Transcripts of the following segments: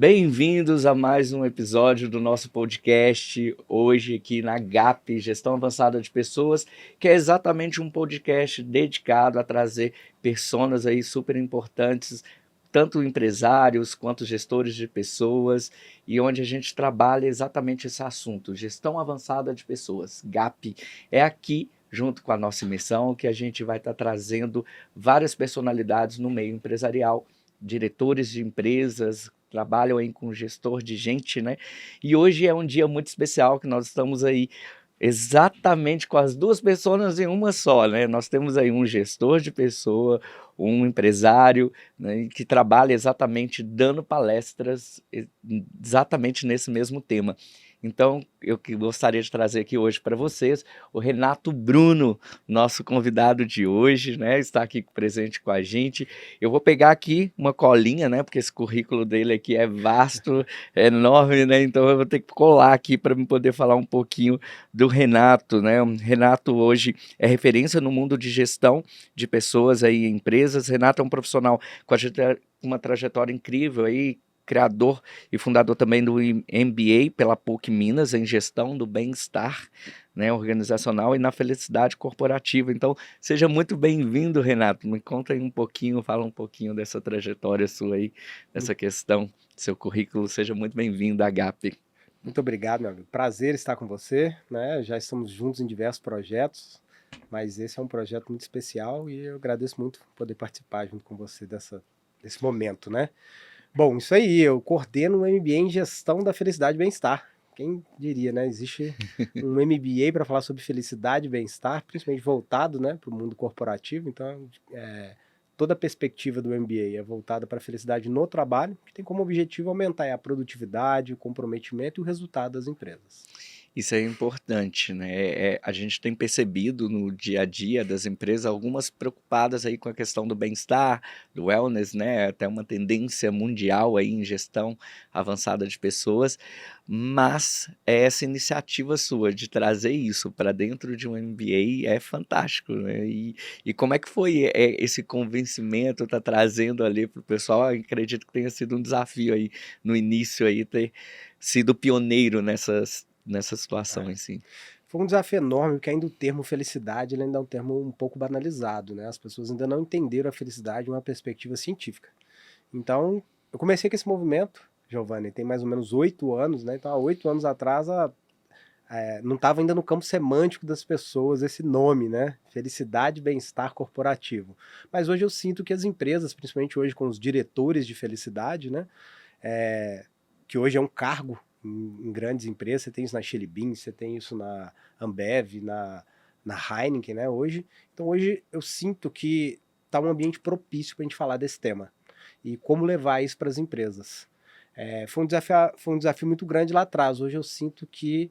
Bem-vindos a mais um episódio do nosso podcast, hoje aqui na GAP, Gestão Avançada de Pessoas, que é exatamente um podcast dedicado a trazer personas aí super importantes, tanto empresários quanto gestores de pessoas, e onde a gente trabalha exatamente esse assunto, Gestão Avançada de Pessoas, GAP. É aqui, junto com a nossa imersão, que a gente vai estar trazendo várias personalidades no meio empresarial, diretores de empresas, trabalham aí com gestor de gente, né? E hoje é um dia muito especial que nós estamos aí exatamente com as duas pessoas em uma só, né? Nós temos aí um gestor de pessoa, um empresário, né, que trabalha exatamente dando palestras exatamente nesse mesmo tema. Então, eu gostaria de trazer aqui hoje para vocês o Renato Bruno, nosso convidado de hoje, né? Está aqui presente com a gente. Eu vou pegar aqui uma colinha, né? Porque esse currículo dele aqui é vasto, é enorme, né? Então eu vou ter que colar aqui para me poder falar um pouquinho do Renato, né? O Renato hoje é referência no mundo de gestão de pessoas aí em empresas. Renato é um profissional com uma trajetória incrível aí, criador e fundador também do MBA pela PUC Minas em gestão do bem-estar, né, organizacional e na felicidade corporativa. Então, seja muito bem-vindo, Renato. Me conta aí um pouquinho, fala um pouquinho dessa trajetória sua aí, dessa questão, seu currículo. Seja muito bem-vindo à GAP. Muito obrigado, meu amigo. Prazer estar com você, né? Já estamos juntos em diversos projetos, mas esse é um projeto muito especial e eu agradeço muito poder participar junto com você desse momento, né? Bom, isso aí, eu coordeno um MBA em Gestão da Felicidade e Bem-Estar. Quem diria, né? Existe um MBA para falar sobre felicidade e bem-estar, principalmente voltado, né, para o mundo corporativo. Então, toda a perspectiva do MBA é voltada para a felicidade no trabalho, que tem como objetivo aumentar a produtividade, o comprometimento e o resultado das empresas. Isso é importante, né? A gente tem percebido no dia a dia das empresas algumas preocupadas aí com a questão do bem-estar, do wellness, né? Até uma tendência mundial aí em gestão avançada de pessoas, mas essa iniciativa sua de trazer isso para dentro de um MBA é fantástico, né? E como é que foi esse convencimento, tá trazendo ali para o pessoal? Eu acredito que tenha sido um desafio aí no início aí ter sido pioneiro nessa situação É. em si. Foi um desafio enorme, porque ainda o termo felicidade ele ainda é um termo um pouco banalizado, né? As pessoas ainda não entenderam a felicidade de uma perspectiva científica. Então, eu comecei com esse movimento, Giovanni, tem mais ou menos 8 anos, né? Então, há 8 anos atrás, não estava ainda no campo semântico das pessoas esse nome, né? Felicidade e bem-estar corporativo. Mas hoje eu sinto que as empresas, principalmente hoje com os diretores de felicidade, né? Que hoje é um cargo em grandes empresas, você tem isso na Chili Beans, você tem isso na Ambev, na Heineken, né, hoje. Então hoje eu sinto que está um ambiente propício para a gente falar desse tema e como levar isso para as empresas. Foi um desafio muito grande lá atrás, hoje eu sinto que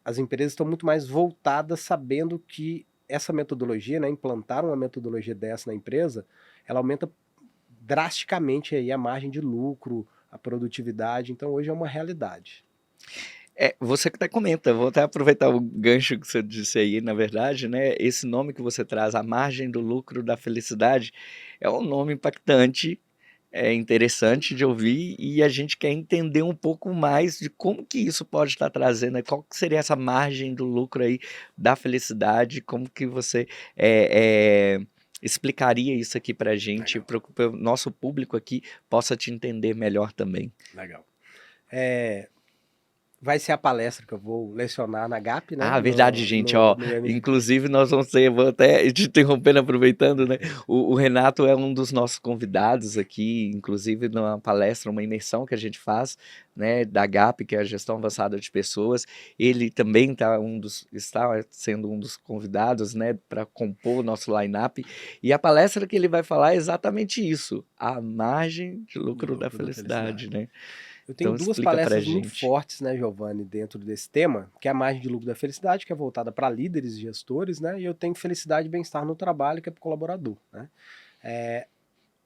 as empresas estão muito mais voltadas sabendo que essa metodologia, né, implantar uma metodologia dessa na empresa, ela aumenta drasticamente aí a margem de lucro, a produtividade, então hoje é uma realidade. Você que até comenta, vou até aproveitar o gancho que você disse aí, na verdade, né? Esse nome que você traz, a margem do lucro da felicidade, é um nome impactante, é interessante de ouvir e a gente quer entender um pouco mais de como que isso pode estar trazendo, né? Qual que seria essa margem do lucro aí da felicidade, como que você explicaria isso aqui para a gente, Legal. para o nosso público aqui possa te entender melhor também. Legal. Vai ser a palestra que eu vou lecionar na GAP, né? Ah, verdade, gente, ó. No MBA. Inclusive, nós vamos ter, vou até te interrompendo, aproveitando, né? O Renato é um dos nossos convidados aqui, inclusive numa palestra, uma imersão que a gente faz, né, da GAP, que é a Gestão Avançada de Pessoas. Ele também está sendo um dos convidados, né, para compor o nosso line-up. E a palestra que ele vai falar é exatamente isso, a margem de Do lucro da lucro da felicidade, felicidade. né? Eu tenho Então, duas explica pra palestras muito gente. fortes, né, Giovanni, dentro desse tema, que é a margem de lucro da felicidade, que é voltada para líderes e gestores, né? E eu tenho felicidade e bem-estar no trabalho, que é para o colaborador, né?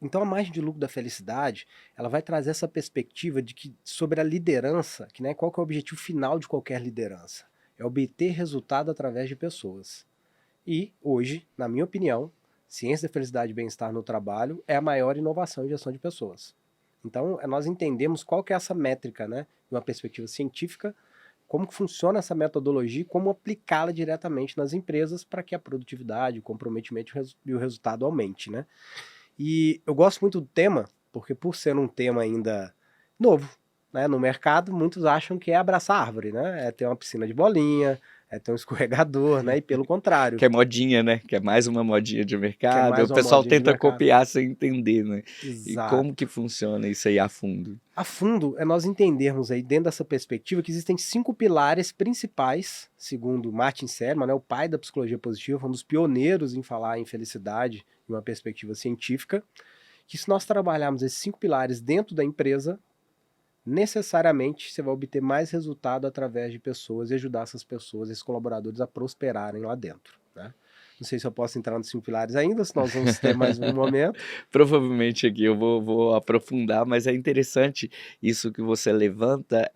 Então a margem de lucro da felicidade, ela vai trazer essa perspectiva de que sobre a liderança, que né, qual que é o objetivo final de qualquer liderança? É obter resultado através de pessoas. E hoje, na minha opinião, ciência da felicidade e bem-estar no trabalho é a maior inovação em gestão de pessoas. Então, nós entendemos qual que é essa métrica, né? De uma perspectiva científica, como que funciona essa metodologia e como aplicá-la diretamente nas empresas para que a produtividade, o comprometimento e o resultado aumente, né? E eu gosto muito do tema, porque por ser um tema ainda novo, né, no mercado, muitos acham que é abraçar árvore, né? É ter uma piscina de bolinha, é ter um escorregador, né? E pelo contrário, Que é modinha, né? Que é mais uma modinha de que é mercado. O mais uma pessoal modinha de tenta mercado. copiar sem entender, né? E como Exato. que funciona isso aí a fundo? A fundo é nós entendermos aí dentro dessa perspectiva que existem 5 pilares principais, segundo Martin Seligman, né, o pai da psicologia positiva, um dos pioneiros em falar em felicidade de uma perspectiva científica, que se nós trabalharmos esses 5 pilares dentro da empresa, necessariamente você vai obter mais resultado através de pessoas e ajudar essas pessoas, esses colaboradores a prosperarem lá dentro, né? Não sei se eu posso entrar nos 5 pilares ainda, se nós vamos ter mais um momento. Provavelmente aqui eu vou aprofundar, mas é interessante isso que você levanta,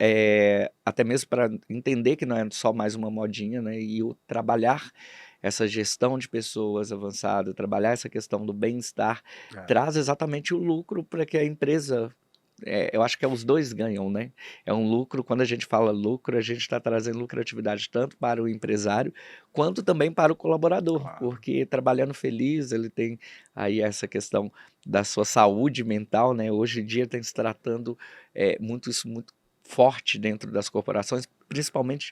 até mesmo para entender que não é só mais uma modinha, né? E o trabalhar essa gestão de pessoas avançada, trabalhar essa questão do bem-estar, É, traz exatamente o lucro para que a empresa. Eu acho que os dois ganham, né? É um lucro, quando a gente fala lucro, a gente está trazendo lucratividade tanto para o empresário quanto também para o colaborador, claro. porque trabalhando feliz, ele tem aí essa questão da sua saúde mental, né? Hoje em dia tem se tratando muito isso muito forte dentro das corporações, principalmente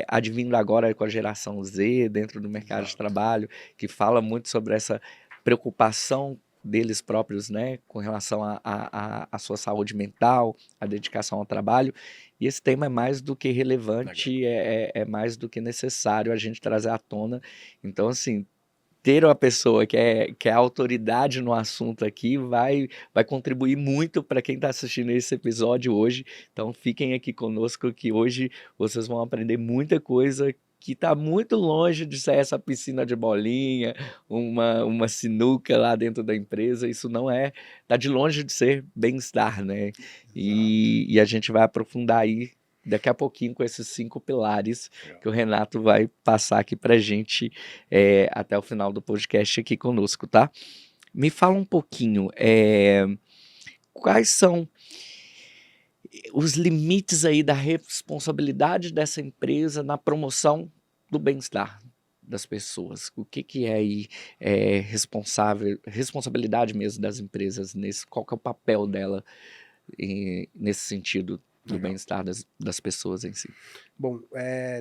advindo agora com a geração Z dentro do mercado de Exato. trabalho, que fala muito sobre essa preocupação deles próprios, né, com relação à sua saúde mental, à dedicação ao trabalho. E esse tema é mais do que Legal. relevante, é mais do que necessário a gente trazer à tona. Então, assim, ter uma pessoa que é autoridade no assunto aqui vai contribuir muito para quem está assistindo esse episódio hoje. Então fiquem aqui conosco que hoje vocês vão aprender muita coisa que está muito longe de ser essa piscina de bolinha, uma sinuca lá dentro da empresa. Isso não está de longe de ser bem-estar, né? Exato. E a gente vai aprofundar aí daqui a pouquinho com esses 5 pilares Legal. que o Renato vai passar aqui para gente até o final do podcast aqui conosco, tá? Me fala um pouquinho, quais são os limites aí da responsabilidade dessa empresa na promoção do bem-estar das pessoas? O que é aí responsabilidade mesmo das empresas qual que é o papel dela nesse sentido do Legal. bem-estar das pessoas em si? Bom,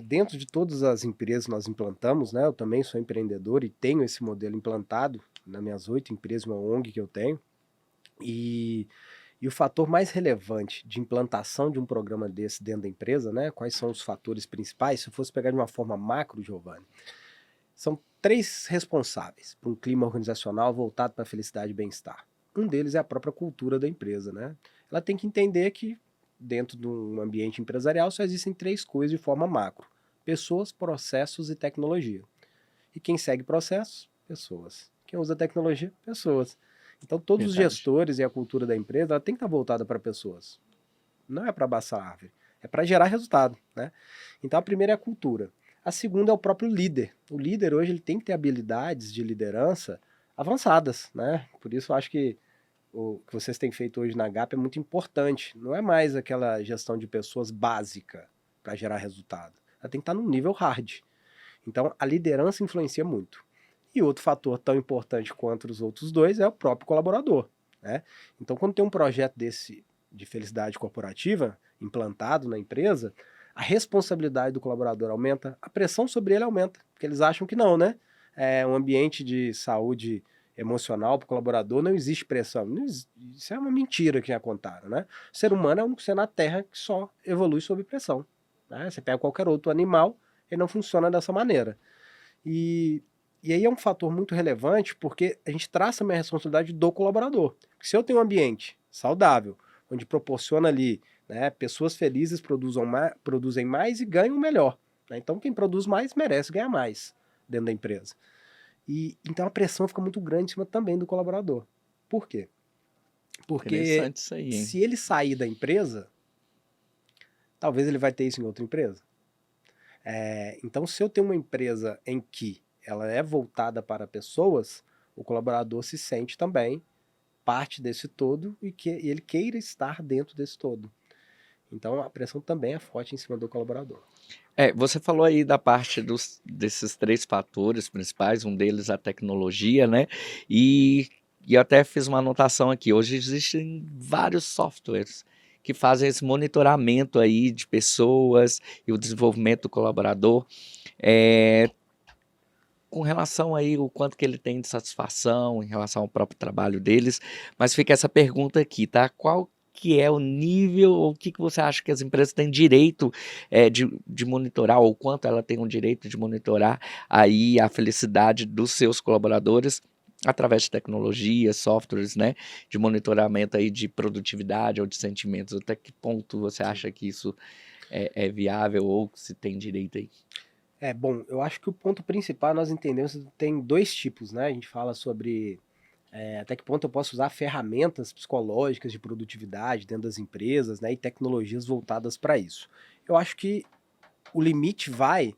dentro de todas as empresas que nós implantamos, né, eu também sou empreendedor e tenho esse modelo implantado nas minhas 8 empresas, uma ONG que eu tenho, e, e o fator mais relevante de implantação de um programa desse dentro da empresa, né, quais são os fatores principais, se eu fosse pegar de uma forma macro, Giovanni, são 3 responsáveis por um clima organizacional voltado para a felicidade e bem-estar. Um deles é a própria cultura da empresa, né? Ela tem que entender que dentro de um ambiente empresarial só existem 3 coisas de forma macro: pessoas, processos e tecnologia. E quem segue processos? Pessoas. Quem usa tecnologia? Pessoas. Então todos os Verdade. gestores e a cultura da empresa ela tem que estar voltada para pessoas. Não é para abaçar a árvore, é para gerar resultado, né? Então a primeira é a cultura. A segunda é o próprio líder. O líder hoje ele tem que ter habilidades de liderança avançadas, né? Por isso eu acho que o que vocês têm feito hoje na GAP é muito importante. Não é mais aquela gestão de pessoas básica para gerar resultado. Ela tem que estar num nível hard. Então a liderança influencia muito. E outro fator tão importante quanto os outros dois é o próprio colaborador, né? Então quando tem um projeto desse de felicidade corporativa implantado na empresa, a responsabilidade do colaborador aumenta, a pressão sobre ele aumenta, porque eles acham que não, né? É um ambiente de saúde emocional para o colaborador, não existe pressão. Isso é uma mentira que já contaram, né? O ser humano é um ser na Terra que só evolui sob pressão, né? Você pega qualquer outro animal, ele não funciona dessa maneira. E, e aí é um fator muito relevante porque a gente traça a minha responsabilidade do colaborador. Porque se eu tenho um ambiente saudável, onde proporciona ali, né, pessoas felizes produzem mais e ganham melhor, né? Então quem produz mais merece ganhar mais dentro da empresa. E então a pressão fica muito grande em cima também do colaborador. Por quê? Porque Interessante isso aí, hein? se ele sair da empresa, talvez ele vai ter isso em outra empresa. Então, se eu tenho uma empresa em que ela é voltada para pessoas, o colaborador se sente também parte desse todo e que ele queira estar dentro desse todo. Então, a pressão também é forte em cima do colaborador. Você falou aí da parte desses 3 fatores principais, um deles a tecnologia, né? E eu até fiz uma anotação aqui. Hoje existem vários softwares que fazem esse monitoramento aí de pessoas e o desenvolvimento do colaborador, com relação aí o quanto que ele tem de satisfação em relação ao próprio trabalho deles. Mas fica essa pergunta aqui, tá? Qual que é o nível, ou o que você acha que as empresas têm direito de monitorar, ou quanto ela tem o direito de monitorar aí a felicidade dos seus colaboradores através de tecnologias, softwares, né, de monitoramento aí de produtividade ou de sentimentos? Até que ponto você acha que isso é viável ou se tem direito aí? Bom, eu acho que o ponto principal nós entendemos que tem 2 tipos, né? A gente fala sobre até que ponto eu posso usar ferramentas psicológicas de produtividade dentro das empresas, né? E tecnologias voltadas para isso. Eu acho que o limite vai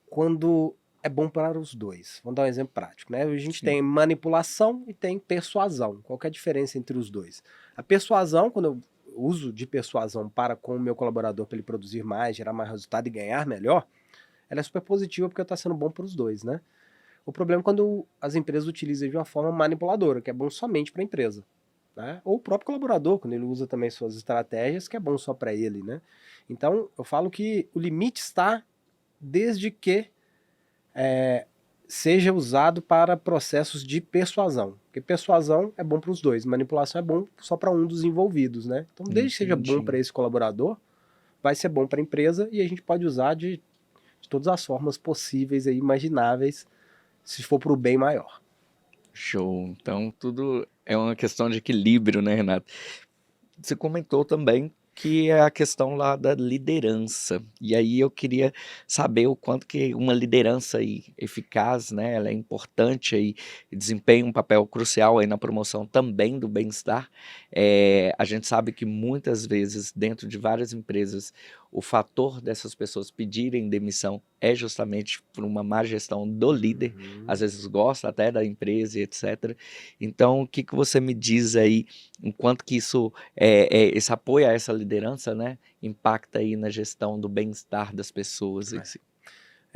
quando é bom para os dois. Vamos dar um exemplo prático, né? A gente Sim. tem manipulação e tem persuasão. Qual que é a diferença entre os dois? A persuasão, quando eu uso de persuasão para com o meu colaborador para ele produzir mais, gerar mais resultado e ganhar melhor, ela é super positiva porque está sendo bom para os dois, né? O problema é quando as empresas utilizam de uma forma manipuladora, que é bom somente para a empresa, né? Ou o próprio colaborador, quando ele usa também suas estratégias, que é bom só para ele, né? Então, eu falo que o limite está desde que seja usado para processos de persuasão. Porque persuasão é bom para os dois, manipulação é bom só para um dos envolvidos, né? Então, desde que seja bom Entendi. para esse colaborador, vai ser bom para a empresa e a gente pode usar de todas as formas possíveis e imagináveis, se for para o bem maior. Show. Então, tudo é uma questão de equilíbrio, né, Renato? Você comentou também que é a questão lá da liderança. E aí eu queria saber o quanto que uma liderança aí eficaz, né, ela é importante aí e desempenha um papel crucial aí na promoção também do bem-estar. A gente sabe que muitas vezes dentro de várias empresas o fator dessas pessoas pedirem demissão é justamente por uma má gestão do líder, às vezes gosta até da empresa e etc. Então, o que que você me diz aí, enquanto que isso esse apoio a essa liderança, né, impacta aí na gestão do bem-estar das pessoas em si?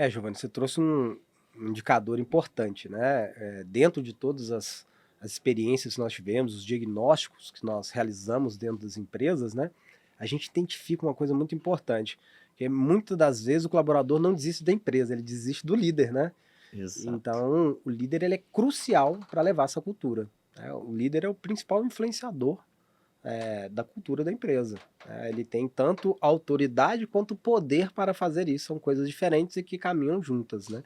Giovanni, você trouxe um indicador importante, né? Dentro de todas as experiências que nós tivemos, os diagnósticos que nós realizamos dentro das empresas, né? A gente identifica uma coisa muito importante, que muitas das vezes o colaborador não desiste da empresa, ele desiste do líder, né? Exato. Então, o líder ele é crucial para levar essa cultura, né? O líder é o principal influenciador da cultura da empresa, né? Ele tem tanto autoridade quanto poder para fazer isso, são coisas diferentes e que caminham juntas, né?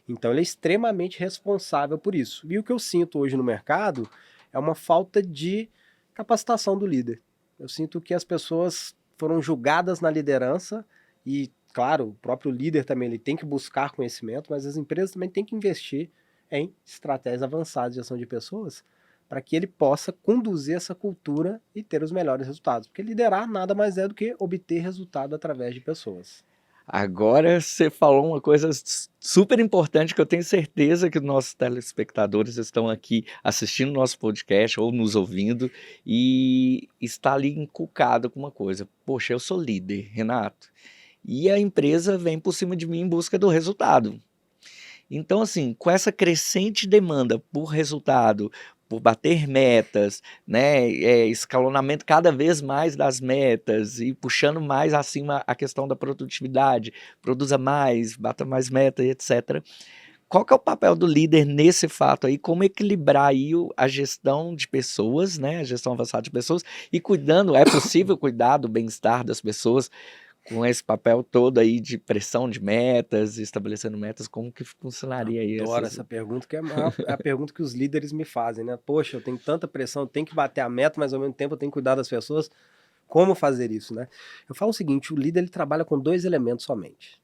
Então ele é extremamente responsável por isso. E o que eu sinto hoje no mercado é uma falta de capacitação do líder. Eu sinto que as pessoas foram julgadas na liderança e, claro, o próprio líder também ele tem que buscar conhecimento, mas as empresas também têm que investir em estratégias avançadas de ação de pessoas para que ele possa conduzir essa cultura e ter os melhores resultados. Porque liderar nada mais é do que obter resultado através de pessoas. Agora você falou uma coisa super importante que eu tenho certeza que os nossos telespectadores estão aqui assistindo nosso podcast ou nos ouvindo e está ali inculcado com uma coisa. Poxa, eu sou líder, Renato, e a empresa vem por cima de mim em busca do resultado. Então, assim, com essa crescente demanda por resultado, por bater metas, né, escalonamento cada vez mais das metas e puxando mais acima a questão da produtividade, produza mais, bata mais meta e etc. Qual que é o papel do líder nesse fato aí? Como equilibrar aí a gestão de pessoas, né, a gestão avançada de pessoas e cuidando, é possível cuidar do bem-estar das pessoas com esse papel todo aí de pressão de metas, estabelecendo metas, como que funcionaria aí Adoro essas... essa pergunta, que é a pergunta que os líderes me fazem, né? Poxa, eu tenho tanta pressão, eu tenho que bater a meta, mas ao mesmo tempo eu tenho que cuidar das pessoas. Como fazer isso, né? Eu falo o seguinte, o líder ele trabalha com 2 elementos somente.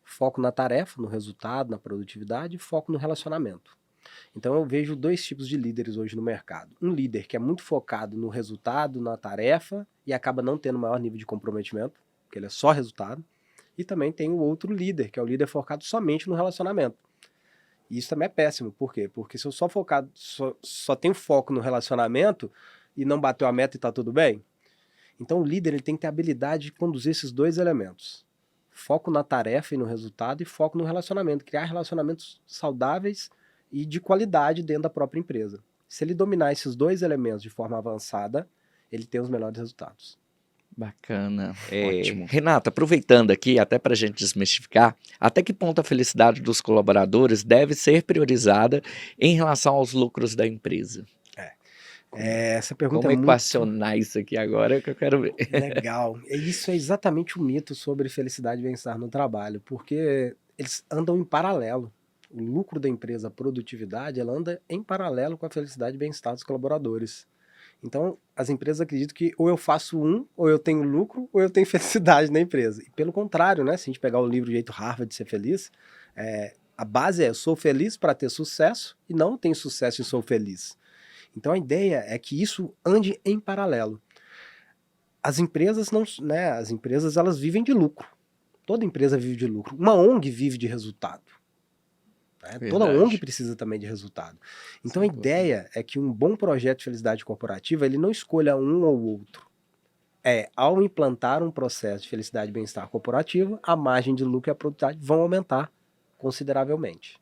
Foco na tarefa, no resultado, na produtividade e foco no relacionamento. Então eu vejo 2 tipos de líderes hoje no mercado. Um líder que é muito focado no resultado, na tarefa e acaba não tendo maior nível de comprometimento, porque ele é só resultado. E também tem o outro líder, que é o líder focado somente no relacionamento. E isso também é péssimo. Por quê? Porque se eu só tenho foco no relacionamento e não bateu a meta e tá tudo bem, então o líder ele tem que ter a habilidade de conduzir esses dois elementos. Foco na tarefa e no resultado e foco no relacionamento. Criar relacionamentos saudáveis e de qualidade dentro da própria empresa. Se ele dominar esses dois elementos de forma avançada, ele tem os melhores resultados. Bacana. Ótimo. Renata, aproveitando aqui, até para a gente desmistificar, até que ponto a felicidade dos colaboradores deve ser priorizada em relação aos lucros da empresa? Essa pergunta Como é muito equacionar isso aqui agora que eu quero ver. legal. Isso é exatamente o mito sobre felicidade e bem-estar no trabalho, porque eles andam em paralelo. O lucro da empresa, a produtividade, ela anda em paralelo com a felicidade e bem-estar dos colaboradores. Então, as empresas acreditam que ou eu faço ou eu tenho lucro, ou eu tenho felicidade na empresa. E pelo contrário, né? Se a gente pegar o livro Jeito Harvard de Ser Feliz, a base é: eu sou feliz para ter sucesso e não tenho sucesso e sou feliz. Então, a ideia é que isso ande em paralelo. As empresas não, né? As empresas elas vivem de lucro. Toda empresa vive de lucro. Uma ONG vive de resultado. Toda ONG precisa também de resultado. Então a ideia é que um bom projeto de felicidade corporativa ele não escolha um ou outro. Ao implantar um processo de felicidade e bem-estar corporativo, a margem de lucro e a produtividade vão aumentar consideravelmente.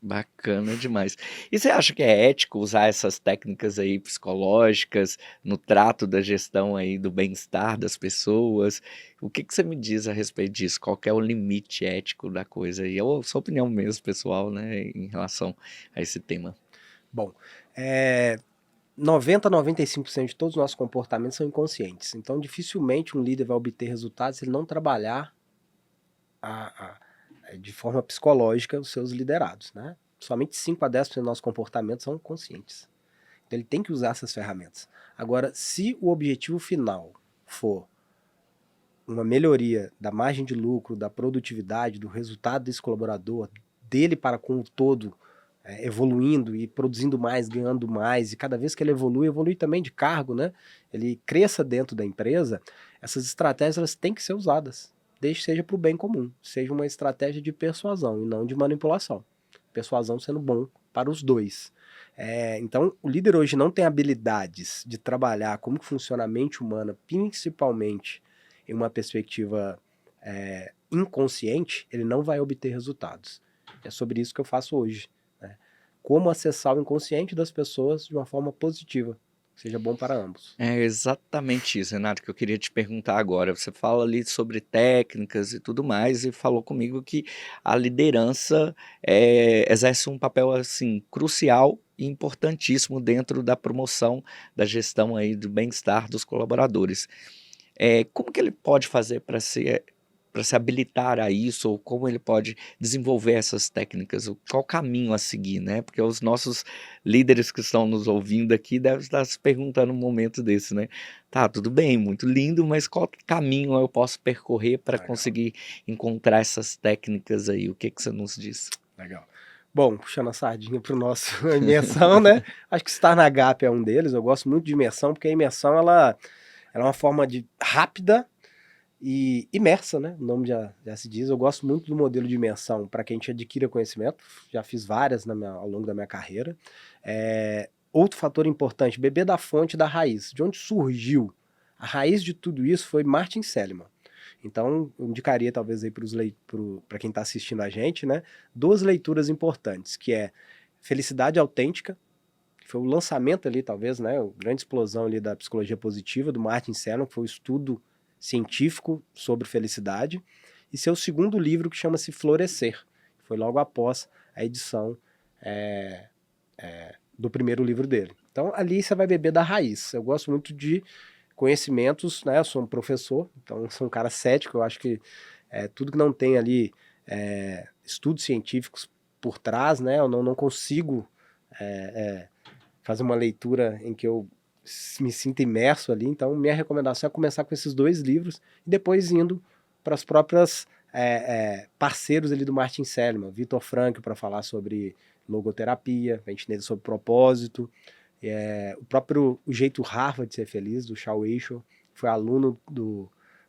Bacana demais. E você acha que é ético usar essas técnicas aí psicológicas no trato da gestão aí do bem-estar das pessoas? O que você me diz a respeito disso? Qual que é o limite ético da coisa aí? Ou sua opinião mesmo, pessoal, né, em relação a esse tema? Bom, 90 a 95% de todos os nossos comportamentos são inconscientes. Então, dificilmente um líder vai obter resultados se ele não trabalhar de forma psicológica os seus liderados, né? Somente 5 a 10% dos nossos comportamentos são conscientes. Então, ele tem que usar essas ferramentas. Agora, se o objetivo final for uma melhoria da margem de lucro, da produtividade, do resultado desse colaborador, dele para com o todo, evoluindo e produzindo mais, ganhando mais, e cada vez que ele evolui também de cargo, né? Ele cresça dentro da empresa, essas estratégias elas têm que ser usadas, desde que seja para o bem comum, seja uma estratégia de persuasão e não de manipulação. Persuasão sendo bom para os dois. Então, o líder hoje não tem habilidades de trabalhar como que funciona a mente humana, principalmente em uma perspectiva inconsciente, ele não vai obter resultados. É sobre isso que eu faço hoje. Né? Como acessar o inconsciente das pessoas de uma forma positiva, que seja bom para ambos. É exatamente isso, Renato, que eu queria te perguntar agora. Você fala ali sobre técnicas e tudo mais, e falou comigo que a liderança exerce um papel assim crucial e importantíssimo dentro da promoção da gestão aí do bem-estar dos colaboradores. Como que ele pode fazer para se habilitar a isso, ou como ele pode desenvolver essas técnicas, qual o caminho a seguir, né? Porque os nossos líderes que estão nos ouvindo aqui devem estar se perguntando num momento desse, né? Tá, tudo bem, muito lindo, mas qual caminho eu posso percorrer para conseguir encontrar essas técnicas aí? O que você nos diz? Legal. Bom, puxando a sardinha para o nosso imersão, né? Acho que estar na GAP é um deles. Eu gosto muito de imersão, porque a imersão ela é uma forma de rápida e imersa, né? O nome já se diz. Eu gosto muito do modelo de imersão para que a gente adquira conhecimento. Já fiz várias ao longo da minha carreira. Outro fator importante, beber da fonte da raiz. De onde surgiu? A raiz de tudo isso foi Martin Seligman. Então, eu indicaria talvez aí para quem está assistindo a gente, né? 2 leituras importantes, que é Felicidade Autêntica, que foi o lançamento ali, talvez, né? A grande explosão ali da psicologia positiva, do Martin Seligman, que foi o estudo científico sobre felicidade, e seu segundo livro, que chama-se Florescer, que foi logo após a edição do primeiro livro dele. Então, ali você vai beber da raiz. Eu gosto muito de conhecimentos, né? Eu sou um professor, então sou um cara cético. Eu acho que tudo que não tem ali estudos científicos por trás, né? Eu não consigo fazer uma leitura em que eu me sinta imerso ali. Então, minha recomendação é começar com esses 2 livros e depois indo para as próprias parceiros ali do Martin Seligman, Viktor Frankl para falar sobre logoterapia, a gente entender sobre propósito. O próprio O Jeito Harvard de Ser Feliz, do Shao Eisho, foi aluno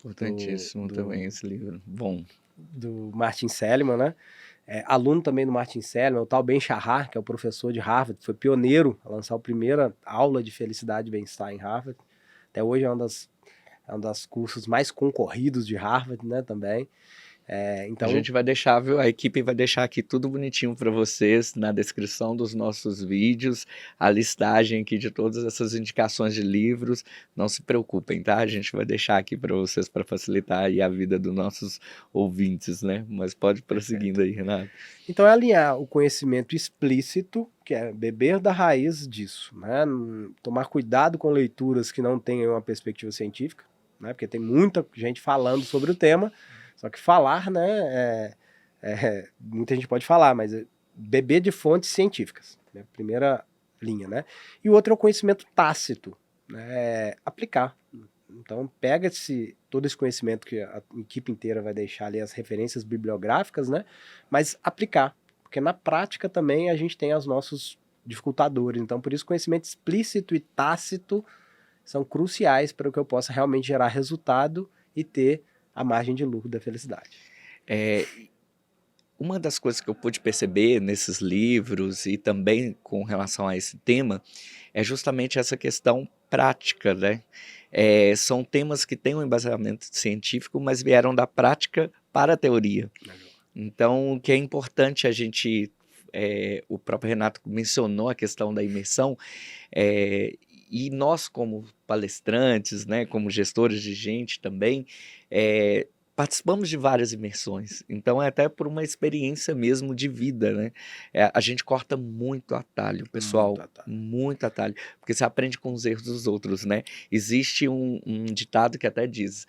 Importantíssimo também esse livro. Bom. Do Martin Seligman, né? Aluno também do Martin Seligman, o tal Ben Shahar, que é o professor de Harvard, foi pioneiro a lançar a primeira aula de felicidade e bem-estar em Harvard. Até hoje é um dos cursos mais concorridos de Harvard, né, também. A gente vai deixar, viu? A equipe vai deixar aqui tudo bonitinho para vocês na descrição dos nossos vídeos, a listagem aqui de todas essas indicações de livros. Não se preocupem, tá? A gente vai deixar aqui para vocês para facilitar aí a vida dos nossos ouvintes, né? Mas pode ir prosseguindo aí, Renato. Então é alinhar o conhecimento explícito, que é beber da raiz disso, né? Tomar cuidado com leituras que não tenham uma perspectiva científica, né? Porque tem muita gente falando sobre o tema. Só que falar, né, muita gente pode falar, mas beber de fontes científicas, né, primeira linha, né? E o outro é o conhecimento tácito, né, aplicar. Então pega todo esse conhecimento que a equipe inteira vai deixar ali, as referências bibliográficas, né, mas aplicar, porque na prática também a gente tem os nossos dificultadores, então por isso conhecimento explícito e tácito são cruciais para que eu possa realmente gerar resultado e ter a margem de lucro da felicidade. Uma das coisas que eu pude perceber nesses livros e também com relação a esse tema é justamente essa questão prática, né? São temas que têm um embasamento científico, mas vieram da prática para a teoria. Então, o que é importante a gente, o próprio Renato mencionou a questão da imersão, e nós como palestrantes, né, como gestores de gente também, participamos de várias imersões, então é até por uma experiência mesmo de vida, né? A gente corta muito atalho, pessoal, muito atalho, porque você aprende com os erros dos outros, né? Existe um ditado que até diz,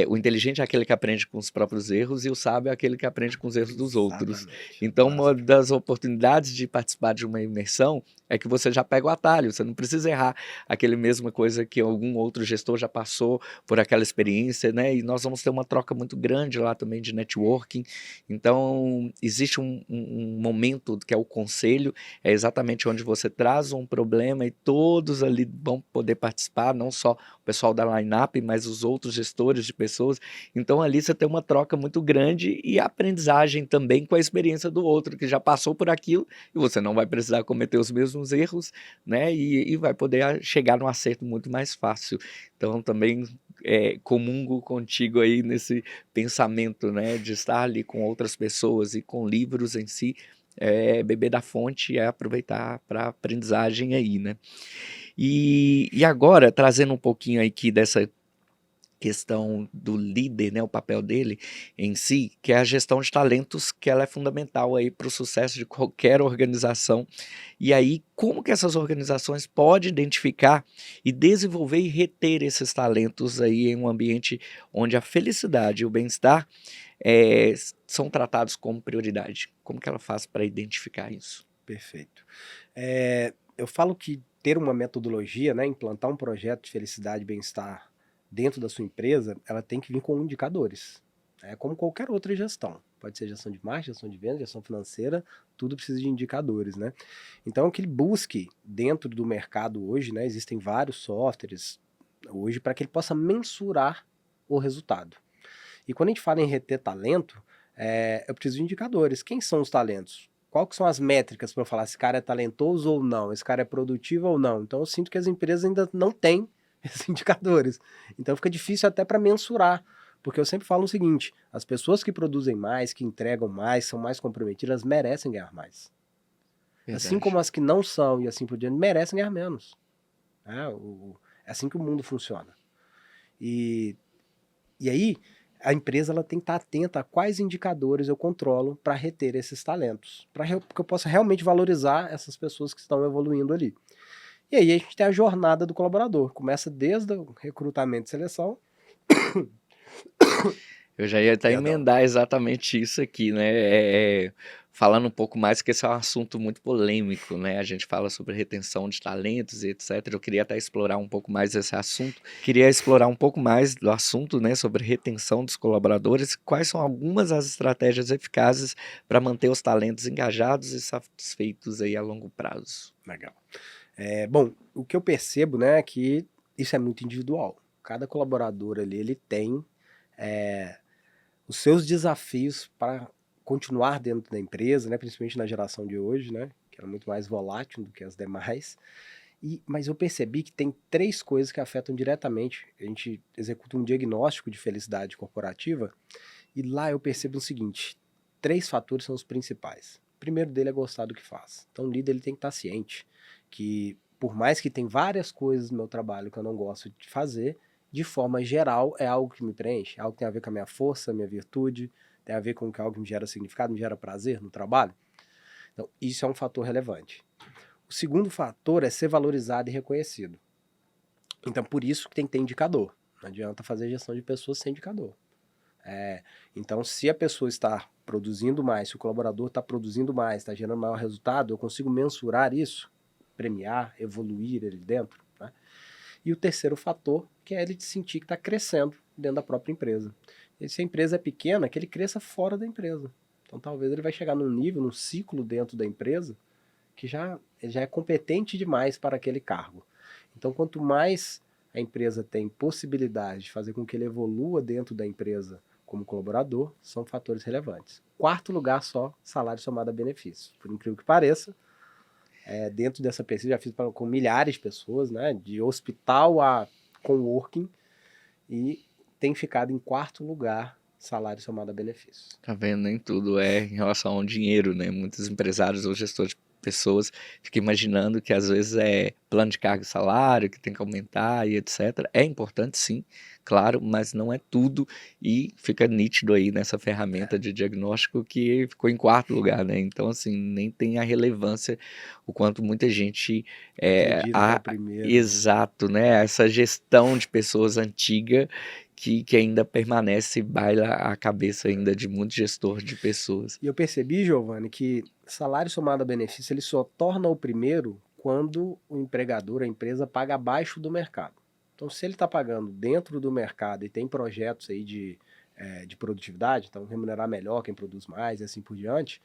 o inteligente é aquele que aprende com os próprios erros e o sábio é aquele que aprende com os erros dos outros. Então, uma das oportunidades de participar de uma imersão é que você já pega o atalho, você não precisa errar aquele mesma coisa que algum outro gestor já passou por aquela experiência, né? E nós vamos ter uma troca muito grande lá também de networking. Então, existe um momento que é o conselho, é exatamente onde você traz um problema e todos ali vão poder participar, não só o pessoal da line-up, mas os outros gestores de pessoas. Então, ali você tem uma troca muito grande e a aprendizagem também com a experiência do outro, que já passou por aquilo e você não vai precisar cometer os mesmos erros, né? E vai poder chegar num acerto muito mais fácil. Então, também comungo contigo aí nesse pensamento, né, de estar ali com outras pessoas e com livros em si, beber da fonte é aproveitar para aprendizagem aí, né? E agora, trazendo um pouquinho aqui dessa questão do líder, né, o papel dele em si, que é a gestão de talentos, que ela é fundamental aí para o sucesso de qualquer organização. E aí, como que essas organizações podem identificar e desenvolver e reter esses talentos aí em um ambiente onde a felicidade e o bem-estar são tratados como prioridade? Como que ela faz para identificar isso? Perfeito. Eu falo que ter uma metodologia, né, implantar um projeto de felicidade e bem-estar dentro da sua empresa, ela tem que vir com indicadores. É como qualquer outra gestão. Pode ser gestão de marketing, gestão de venda, gestão financeira, tudo precisa de indicadores, né? Então, que ele busque dentro do mercado hoje, né, existem vários softwares hoje para que ele possa mensurar o resultado. E quando a gente fala em reter talento, eu preciso de indicadores. Quem são os talentos? Quais que são as métricas para eu falar se esse cara é talentoso ou não, esse cara é produtivo ou não? Então eu sinto que as empresas ainda não têm esses indicadores. Então fica difícil até para mensurar, porque eu sempre falo o seguinte, as pessoas que produzem mais, que entregam mais, são mais comprometidas, merecem ganhar mais. Verdade. Assim como as que não são e assim por diante, merecem ganhar menos. É assim que o mundo funciona. E aí, a empresa ela tem que estar atenta a quais indicadores eu controlo para reter esses talentos, para que eu possa realmente valorizar essas pessoas que estão evoluindo ali. E aí a gente tem a jornada do colaborador, começa desde o recrutamento e seleção. Eu já ia até emendar exatamente isso aqui, né? Falando um pouco mais, que esse é um assunto muito polêmico, né? A gente fala sobre retenção de talentos e etc. Eu queria até explorar um pouco mais esse assunto. Queria explorar um pouco mais do assunto, né? Sobre retenção dos colaboradores. Quais são algumas das estratégias eficazes para manter os talentos engajados e satisfeitos aí a longo prazo? Legal. Bom, o que eu percebo, né, é que isso é muito individual. Cada colaborador ali, ele tem os seus desafios para continuar dentro da empresa, né, principalmente na geração de hoje, né, que era muito mais volátil do que as demais. Mas eu percebi que tem 3 coisas que afetam diretamente. A gente executa um diagnóstico de felicidade corporativa e lá eu percebo o seguinte: 3 fatores são os principais. O primeiro dele é gostar do que faz. Então o líder ele tem que estar ciente que, por mais que tem várias coisas no meu trabalho que eu não gosto de fazer, de forma geral é algo que me preenche, é algo que tem a ver com a minha força, minha virtude, tem a ver com algo que me gera significado, me gera prazer no trabalho. Então isso é um fator relevante. O segundo fator é ser valorizado e reconhecido. Então, por isso que tem que ter indicador. Não adianta fazer gestão de pessoas sem indicador. Então, se a pessoa está produzindo mais, se o colaborador está produzindo mais, está gerando maior resultado, eu consigo mensurar isso, premiar, evoluir ele dentro. Né? E o terceiro fator, que é ele sentir que está crescendo dentro da própria empresa. E se a empresa é pequena, que ele cresça fora da empresa. Então, talvez ele vai chegar num nível, num ciclo dentro da empresa, que ele já é competente demais para aquele cargo. Então, quanto mais a empresa tem possibilidade de fazer com que ele evolua dentro da empresa como colaborador, são fatores relevantes. Quarto lugar só, salário somado a benefício. Por incrível que pareça, dentro dessa pesquisa, já fiz com milhares de pessoas, né, de hospital a coworking, e tem ficado em quarto lugar salário somado a benefícios. Tá vendo? Nem tudo é em relação ao dinheiro, né? Muitos empresários ou gestores de pessoas ficam imaginando que às vezes é plano de cargo e salário, que tem que aumentar e etc. É importante sim, claro, mas não é tudo e fica nítido aí nessa ferramenta de diagnóstico que ficou em quarto lugar, né? Então, assim, nem tem a relevância o quanto muita gente Acredita que é o primeiro. exato, né? Essa gestão de pessoas antiga que ainda permanece e baila a cabeça ainda de muito gestor de pessoas. E eu percebi, Giovanni, que salário somado a benefício ele só torna o primeiro quando o empregador, a empresa, paga abaixo do mercado. Então, se ele está pagando dentro do mercado e tem projetos aí de produtividade, então remunerar melhor quem produz mais e assim por diante,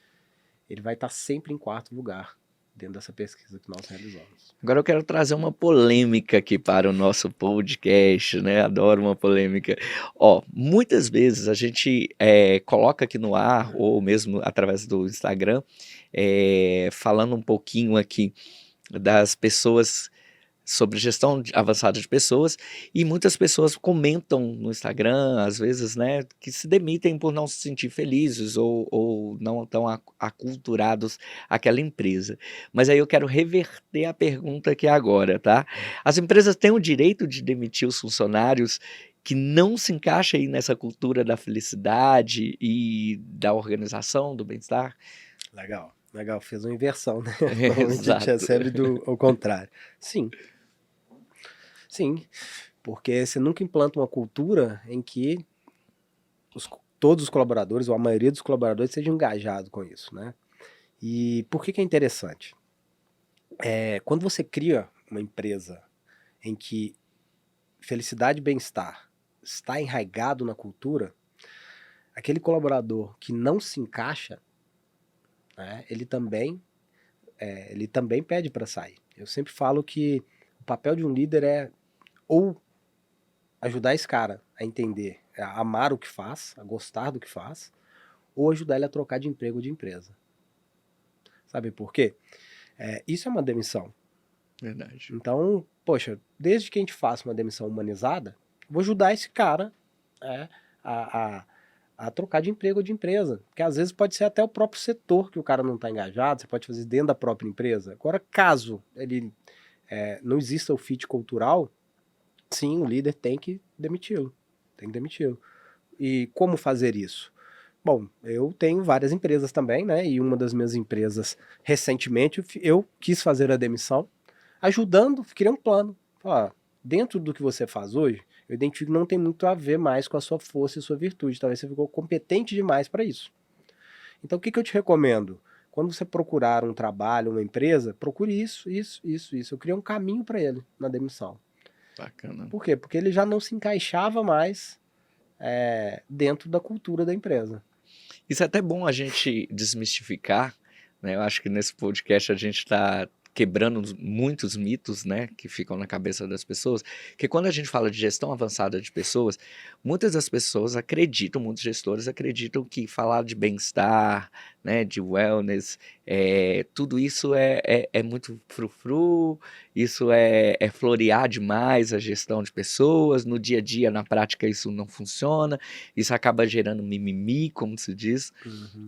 ele vai estar sempre em quarto lugar dentro dessa pesquisa que nós realizamos. Agora eu quero trazer uma polêmica aqui para o nosso podcast, né? Adoro uma polêmica. Ó, muitas vezes a gente coloca aqui no ar, ou mesmo através do Instagram, falando um pouquinho aqui das pessoas sobre gestão avançada de pessoas, e muitas pessoas comentam no Instagram, às vezes, né, que se demitem por não se sentir felizes ou não estão aculturados àquela empresa. Mas aí eu quero reverter a pergunta aqui agora, tá? As empresas têm o direito de demitir os funcionários que não se encaixam aí nessa cultura da felicidade e da organização, do bem-estar? Legal, fez uma inversão, né? Normalmente a gente Exato. recebe ao contrário. Sim, porque você nunca implanta uma cultura em que todos os colaboradores, ou a maioria dos colaboradores, sejam engajados com isso, né? E por que é interessante? Quando você cria uma empresa em que felicidade e bem-estar está enraizado na cultura, aquele colaborador que não se encaixa, né, ele também pede para sair. Eu sempre falo que o papel de um líder é ou ajudar esse cara a entender, a amar o que faz, a gostar do que faz, ou ajudar ele a trocar de emprego ou de empresa. Sabe por quê? Isso é uma demissão. Verdade. Então, poxa, desde que a gente faça uma demissão humanizada, vou ajudar esse cara a trocar de emprego ou de empresa. Porque às vezes pode ser até o próprio setor que o cara não está engajado, você pode fazer dentro da própria empresa. Agora, caso ele não exista o fit cultural, sim, o líder tem que demiti-lo. E como fazer isso? Bom, eu tenho várias empresas também, né? E uma das minhas empresas, recentemente, eu quis fazer a demissão, ajudando, criei um plano. Falar, dentro do que você faz hoje, eu identifico que não tem muito a ver mais com a sua força e sua virtude. Talvez você ficou competente demais para isso. Então, o que eu te recomendo? Quando você procurar um trabalho, uma empresa, procure isso. Eu criei um caminho para ele na demissão. Bacana. Por quê? Porque ele já não se encaixava mais dentro da cultura da empresa. Isso é até bom a gente desmistificar, né? Eu acho que nesse podcast a gente está quebrando muitos mitos, né, que ficam na cabeça das pessoas, que quando a gente fala de gestão avançada de pessoas, muitas das pessoas acreditam, muitos gestores acreditam que falar de bem-estar, né, de wellness, tudo isso é muito frufru, isso é florear demais a gestão de pessoas, no dia a dia, na prática, isso não funciona, isso acaba gerando mimimi, como se diz. Uhum.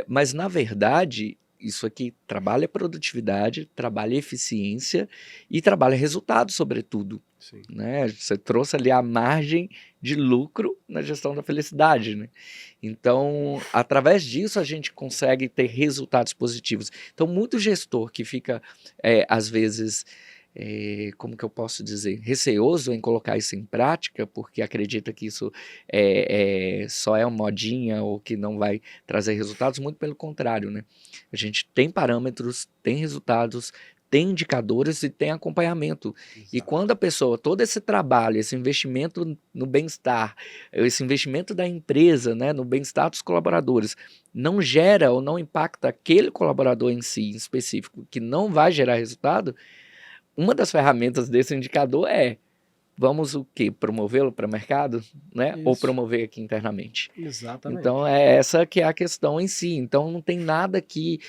Mas, na verdade, isso aqui trabalha produtividade, trabalha eficiência e trabalha resultado, sobretudo. Sim. Né? Você trouxe ali a margem de lucro na gestão da felicidade. Né? Então, através disso, a gente consegue ter resultados positivos. Então, muito gestor que fica, às vezes, como que eu posso dizer, receoso em colocar isso em prática, porque acredita que isso só é uma modinha ou que não vai trazer resultados, muito pelo contrário, né? A gente tem parâmetros, tem resultados, tem indicadores e tem acompanhamento. E Exato. quando a pessoa, todo esse trabalho, esse investimento no bem-estar, esse investimento da empresa, né, no bem-estar dos colaboradores, não gera ou não impacta aquele colaborador em si, em específico, que não vai gerar resultado, uma das ferramentas desse indicador vamos o quê? Promovê-lo para o mercado, né? Ou Isso, promover aqui internamente. Então, exatamente. é essa que é a questão em si. Então, não tem nada que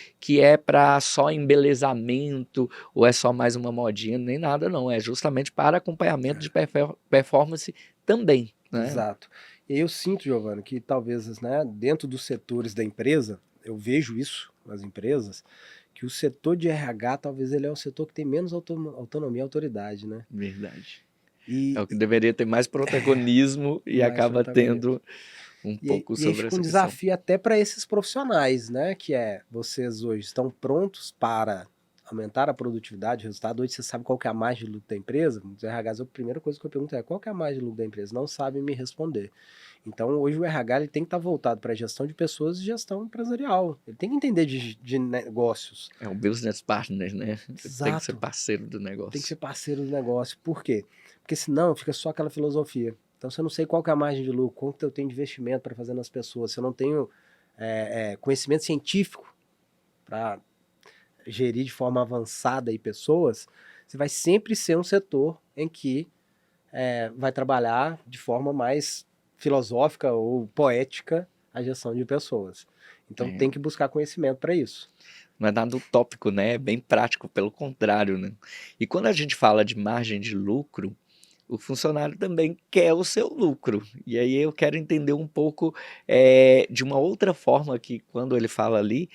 é para só embelezamento ou é só mais uma modinha, nem nada, não. É justamente para acompanhamento de performance também, né? Exato. E aí eu sinto, Giovanni, que talvez, né, dentro dos setores da empresa, eu vejo isso nas empresas, que o setor de RH talvez ele é o setor que tem menos autonomia e autoridade, né? Verdade. É E o que deveria ter mais protagonismo e mais acaba protagonismo. tendo um E, pouco e aí sobre fica um essa questão. desafio até para esses profissionais, né? Que vocês hoje estão prontos para aumentar a produtividade, o resultado. Hoje você sabe qual que é a margem de lucro da empresa? Os RHs, a primeira coisa que eu pergunto é qual que é a margem de lucro da empresa? Não sabem me responder. Então hoje o RH ele tem que estar voltado para a gestão de pessoas e gestão empresarial. Ele tem que entender de negócios. É um business partner, né? Tem que ser Exato. parceiro do Tem que ser negócio. parceiro do negócio. Por quê? Porque senão fica só aquela filosofia. Então, se eu não sei qual que é a margem de lucro, quanto eu tenho de investimento para fazer nas pessoas, se eu não tenho conhecimento científico para gerir de forma avançada aí pessoas, você vai sempre ser um setor em que vai trabalhar de forma mais filosófica ou poética a gestão de pessoas. Então, É, tem que buscar conhecimento para isso. não é nada utópico, né? É bem prático, pelo contrário, né? E quando a gente fala de margem de lucro, o funcionário também quer o seu lucro. E aí eu quero entender um pouco de uma outra forma que quando ele fala ali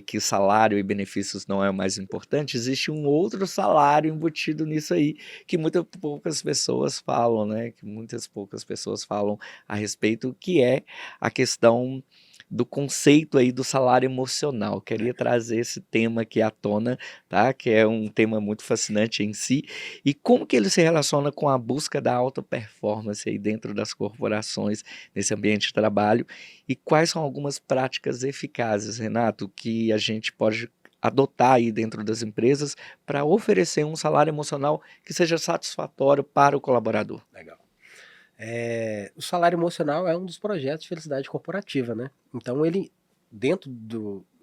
que o salário e benefícios não é o mais importante, existe um outro salário embutido nisso aí, que muitas poucas pessoas falam, né? Que muitas poucas pessoas falam a respeito, que é a questão do conceito aí do salário emocional. Queria Legal. trazer esse tema aqui à tona, tá? Que é um tema muito fascinante em si, e como que ele se relaciona com a busca da alta performance aí dentro das corporações, nesse ambiente de trabalho, e quais são algumas práticas eficazes, Renato, que a gente pode adotar aí dentro das empresas para oferecer um salário emocional que seja satisfatório para o colaborador. Legal. O salário emocional é um dos projetos de felicidade corporativa, né? Então ele, dentro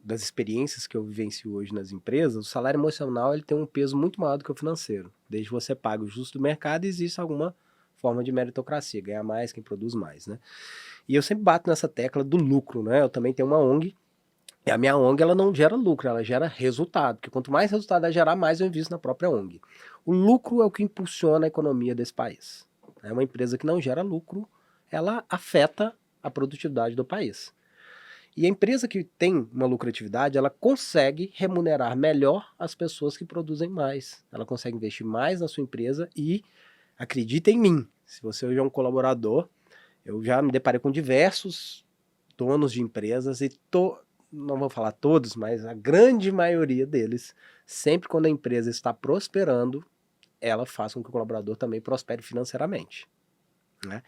das experiências que eu vivencio hoje nas empresas, o salário emocional ele tem um peso muito maior do que o financeiro. Desde que você pague o justo do mercado, existe alguma forma de meritocracia, ganhar mais quem produz mais, né? E eu sempre bato nessa tecla do lucro, né? Eu também tenho uma ONG, e a minha ONG ela não gera lucro, ela gera resultado, porque quanto mais resultado ela gerar, mais eu invisto na própria ONG. O lucro é o que impulsiona a economia desse país. É uma empresa que não gera lucro, ela afeta a produtividade do país. E a empresa que tem uma lucratividade, ela consegue remunerar melhor as pessoas que produzem mais. Ela consegue investir mais na sua empresa e acredita em mim. Se você hoje é um colaborador, eu já me deparei com diversos donos de empresas e não vou falar todos, mas a grande maioria deles, sempre quando a empresa está prosperando, ela faz com que o colaborador também prospere financeiramente. Né?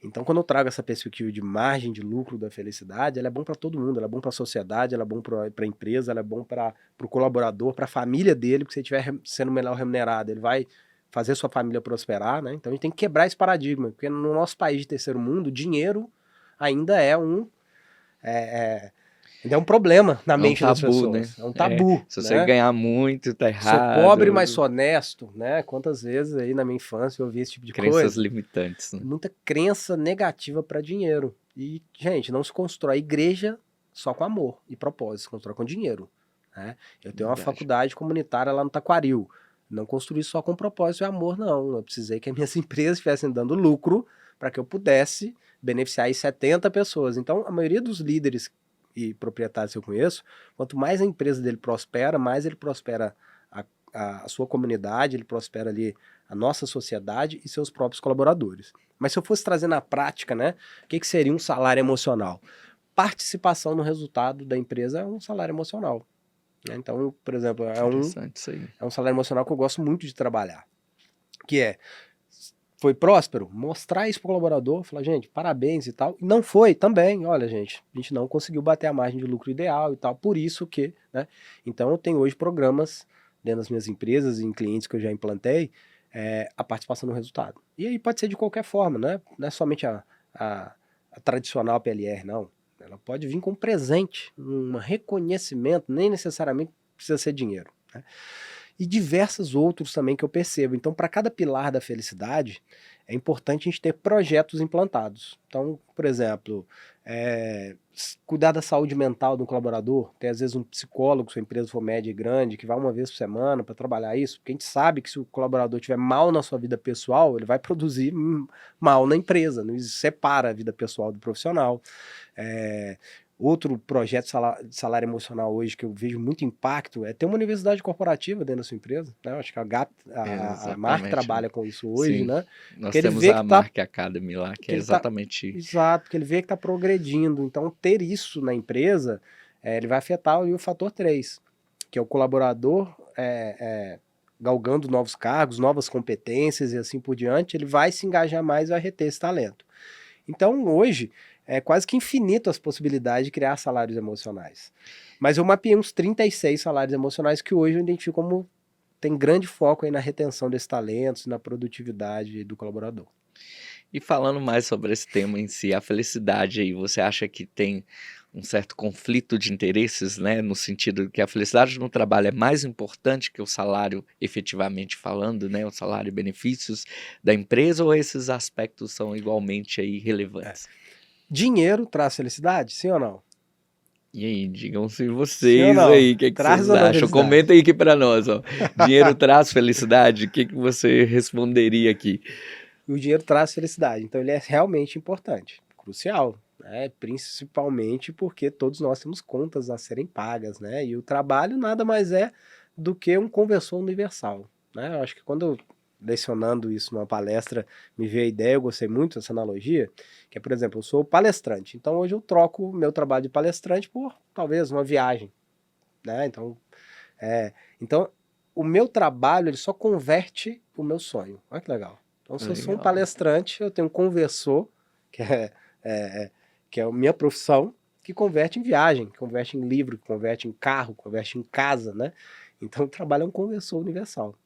Então, quando eu trago essa perspectiva de margem de lucro da felicidade, ela é bom para todo mundo, ela é bom para a sociedade, ela é bom para a empresa, ela é bom para o colaborador, para a família dele, porque se ele estiver sendo melhor remunerado, ele vai fazer sua família prosperar, né? Então a gente tem que quebrar esse paradigma, porque no nosso país de terceiro mundo, dinheiro ainda é um Ainda é um problema na É um mente das tabu, né? pessoas. É um tabu, Se você né? ganhar muito, tá Sou pobre, mas errado. sou honesto, né? Quantas vezes aí na minha infância eu ouvi esse tipo de Crenças coisa? limitantes, né? Muita crença negativa para dinheiro. E, gente, não se constrói igreja só com amor e propósito, se constrói com dinheiro, né? Eu tenho uma Verdade. faculdade comunitária lá no Taquaril. Não construí só com propósito e amor, não. Eu precisei que as minhas empresas estivessem dando lucro para que eu pudesse beneficiar aí 70 pessoas. Então, a maioria dos líderes e proprietários que eu conheço, quanto mais a empresa dele prospera, mais ele prospera a, a sua comunidade, ele prospera ali a nossa sociedade e seus próprios colaboradores. Mas se eu fosse trazer na prática, né, o que seria um salário emocional? Participação no resultado da empresa é um salário emocional, né? Então, por exemplo, Interessante isso aí. é um salário emocional que eu gosto muito de trabalhar, que é, foi próspero? Mostrar isso para o colaborador, falar, gente, parabéns e tal. E não foi também, olha, gente, a gente não conseguiu bater a margem de lucro ideal e tal, por isso que, né? Então eu tenho hoje programas dentro das minhas empresas e em clientes que eu já implantei, a participação no resultado. E aí pode ser de qualquer forma, né? Não é somente a, a tradicional PLR, não. Ela pode vir com um presente, um reconhecimento, nem necessariamente precisa ser dinheiro, né? E diversos outros também que eu percebo. Então, para cada pilar da felicidade, é importante a gente ter projetos implantados. Então, por exemplo, cuidar da saúde mental do colaborador, tem às vezes um psicólogo, se a empresa for média e grande, que vai uma vez por semana para trabalhar isso, porque a gente sabe que se o colaborador estiver mal na sua vida pessoal, ele vai produzir mal na empresa, não separa a vida pessoal do profissional. É, outro projeto de salário emocional hoje que eu vejo muito impacto é ter uma universidade corporativa dentro da sua empresa, né? Eu acho que a Mark Exatamente, né? trabalha com isso hoje, Sim, né? nós Porque ele temos vê a que tá, Mark Academy lá, que que é ele tá, exatamente. exato, porque ele vê que está progredindo. Então, ter isso na empresa, ele vai afetar o fator 3, que é o colaborador galgando novos cargos, novas competências e assim por diante, ele vai se engajar mais e vai reter esse talento. Então, hoje, é quase que infinito as possibilidades de criar salários emocionais. Mas eu mapeei uns 36 salários emocionais que hoje eu identifico como tem grande foco aí na retenção desses talentos, na produtividade do colaborador. E falando mais sobre esse tema em si, a felicidade aí, você acha que tem um certo conflito de interesses, né? No sentido de que a felicidade no trabalho é mais importante que o salário, efetivamente falando, né? O salário e benefícios da empresa, ou esses aspectos são igualmente aí relevantes? Dinheiro traz felicidade, sim ou não? E aí, digam-se Sim ou vocês não? aí, o que Traz vocês ou não acham? felicidade? Comenta aí aqui para nós, ó. Dinheiro traz felicidade? O que você responderia aqui? E o dinheiro traz felicidade, então ele é realmente importante, crucial, né? Principalmente porque todos nós temos contas a serem pagas, né? E o trabalho nada mais é do que um conversor universal, né? Eu acho que quando eu, lecionando isso numa palestra, me veio a ideia, eu gostei muito dessa analogia, que é, por exemplo, eu sou palestrante, então hoje eu troco o meu trabalho de palestrante por talvez uma viagem, né? É, então o meu trabalho ele só converte o meu sonho. Olha que legal. Então, se eu sou um Legal. palestrante, eu tenho um conversor, que é, que é a minha profissão, que converte em viagem, que converte em livro, que converte em carro, que converte em casa, né? Então, o trabalho é um conversor universal.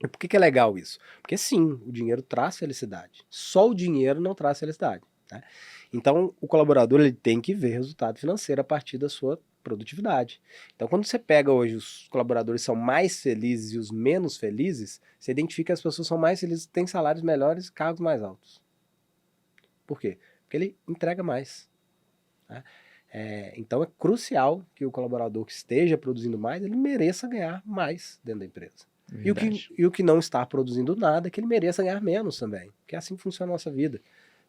E por que é legal isso? Porque sim, o dinheiro traz felicidade. Só o dinheiro não traz felicidade, né? Então, o colaborador ele tem que ver resultado financeiro a partir da sua produtividade. Então, quando você pega hoje os colaboradores são mais felizes e os menos felizes, você identifica que as pessoas são mais felizes, têm salários melhores e cargos mais altos. Por quê? Porque ele entrega mais, né? Então, é crucial que o colaborador que esteja produzindo mais, ele mereça ganhar mais dentro da empresa. Verdade. E o que não está produzindo nada, que ele mereça ganhar menos também. Porque é assim que funciona a nossa vida.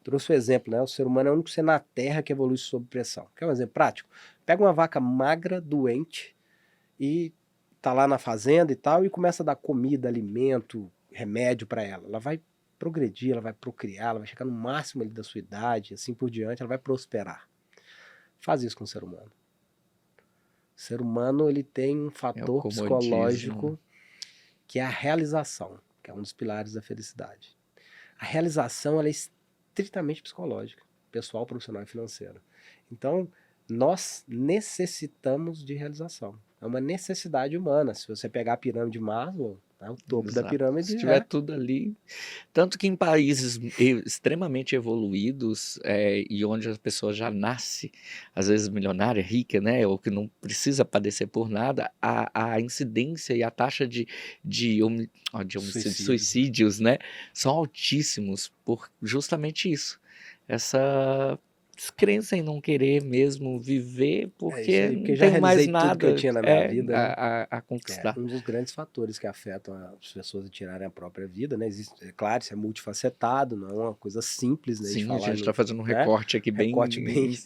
Trouxe o exemplo, né? O ser humano é o único ser na Terra que evolui sob pressão. Quer um exemplo prático? Pega uma vaca magra, doente, e tá lá na fazenda e tal, e começa a dar comida, alimento, remédio para ela. Ela vai progredir, ela vai procriar, ela vai chegar no máximo ali da sua idade, assim por diante, ela vai prosperar. Faz isso com o ser humano. O ser humano ele tem um É o fator comodismo. psicológico que é a realização, que é um dos pilares da felicidade. A realização ela é estritamente psicológica, pessoal, profissional e financeira. Então, nós necessitamos de realização. é uma necessidade humana. Se você pegar a pirâmide de Maslow, né, o topo da Exato. pirâmide Se tiver é tudo ali. Tanto que em países extremamente evoluídos, e onde a pessoa já nasce, às vezes milionária, rica, né, ou que não precisa padecer por nada, a incidência e a taxa de homicídios, suicídio. suicídios, né, são altíssimos por justamente isso. Essa descrença em não querer mesmo viver É isso porque aí, não porque já tenho mais realizei tudo que eu nada tinha na minha vida, né? a conquistar. Um dos grandes fatores que afetam as pessoas a tirarem a própria vida, né? Existe, é claro, isso é multifacetado, não é uma coisa simples, né, de Sim, a falar, gente está fazendo um né? recorte aqui Recorte bem bem.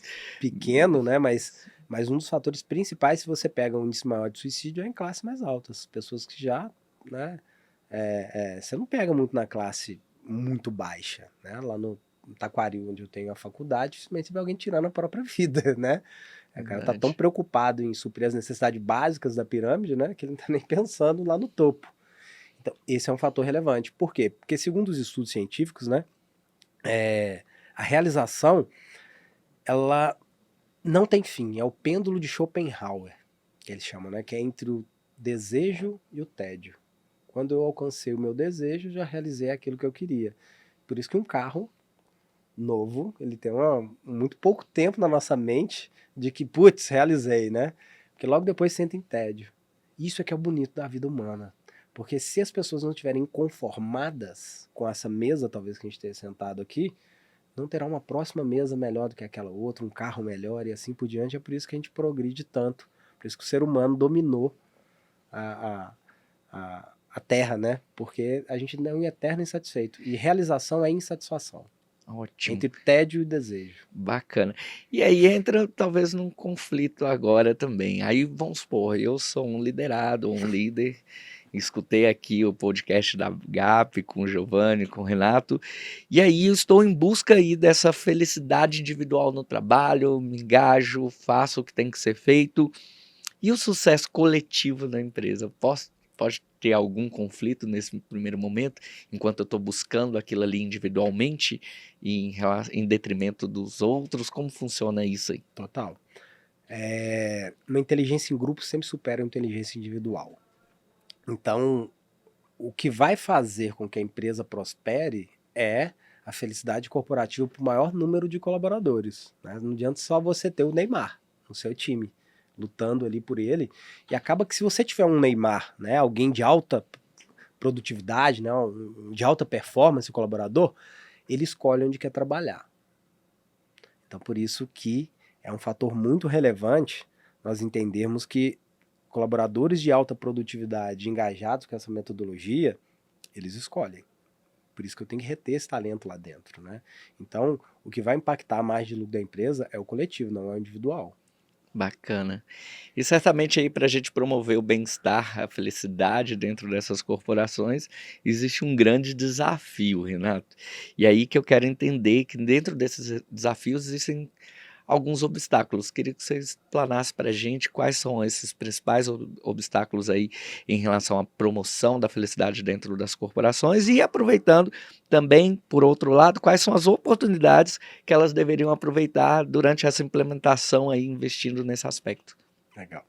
pequeno, né? Mas um dos fatores principais, se você pega um índice maior de suicídio, é em classes mais altas. Pessoas que já, né? Você não pega muito na classe muito baixa, né? Lá no Taquari, onde eu tenho a faculdade, dificilmente você vê alguém tirando a própria vida, né? O cara tá tão Verdade. preocupado em suprir as necessidades básicas da pirâmide, né? Que ele não tá nem pensando lá no topo. Então, esse é um fator relevante. Por quê? Porque, segundo os estudos científicos, né? A realização, ela não tem fim. É o pêndulo de Schopenhauer, que eles chamam, né? Que é entre o desejo e o tédio. Quando eu alcancei o meu desejo, já realizei aquilo que eu queria. Por isso que um carro novo, ele tem muito pouco tempo na nossa mente de que, putz, realizei, né? Porque logo depois sentem tédio. Isso é que é o bonito da vida humana. Porque se as pessoas não estiverem conformadas com essa mesa, talvez que a gente tenha sentado aqui, não terá uma próxima mesa melhor do que aquela outra, um carro melhor e assim por diante. É por isso que a gente progride tanto. Por isso que o ser humano dominou a, a Terra, né? Porque a gente não é eterno insatisfeito. E realização é insatisfação. Ótimo, Entre tédio e desejo. bacana. E aí entra talvez num conflito agora também. Aí vamos supor, eu sou um liderado, um líder, escutei aqui o podcast da GAP com o Giovanni, com o Renato, e aí eu estou em busca aí dessa felicidade individual no trabalho, me engajo, faço o que tem que ser feito. E o sucesso coletivo da empresa? Pode ter algum conflito nesse primeiro momento, enquanto eu estou buscando aquilo ali individualmente em detrimento dos outros? Como funciona isso aí? Total. Uma inteligência em grupo sempre supera a inteligência individual. Então, o que vai fazer com que a empresa prospere é a felicidade corporativa para o maior número de colaboradores, né? Não adianta só você ter o Neymar no seu time, lutando ali por ele. E acaba que se você tiver um Neymar, né, alguém de alta produtividade, né, de alta performance, colaborador, ele escolhe onde quer trabalhar. Então, por isso que é um fator muito relevante nós entendermos que colaboradores de alta produtividade engajados com essa metodologia, eles escolhem. Por isso que eu tenho que reter esse talento lá dentro, né? Então, o que vai impactar a margem de lucro da empresa é o coletivo, não é o individual. Bacana. E certamente aí para a gente promover o bem-estar, a felicidade dentro dessas corporações, existe um grande desafio, Renato. E aí que eu quero entender que dentro desses desafios existem alguns obstáculos. Queria que você explanasse para a gente quais são esses principais obstáculos aí em relação à promoção da felicidade dentro das corporações e aproveitando também, por outro lado, quais são as oportunidades que elas deveriam aproveitar durante essa implementação aí, investindo nesse aspecto. Legal.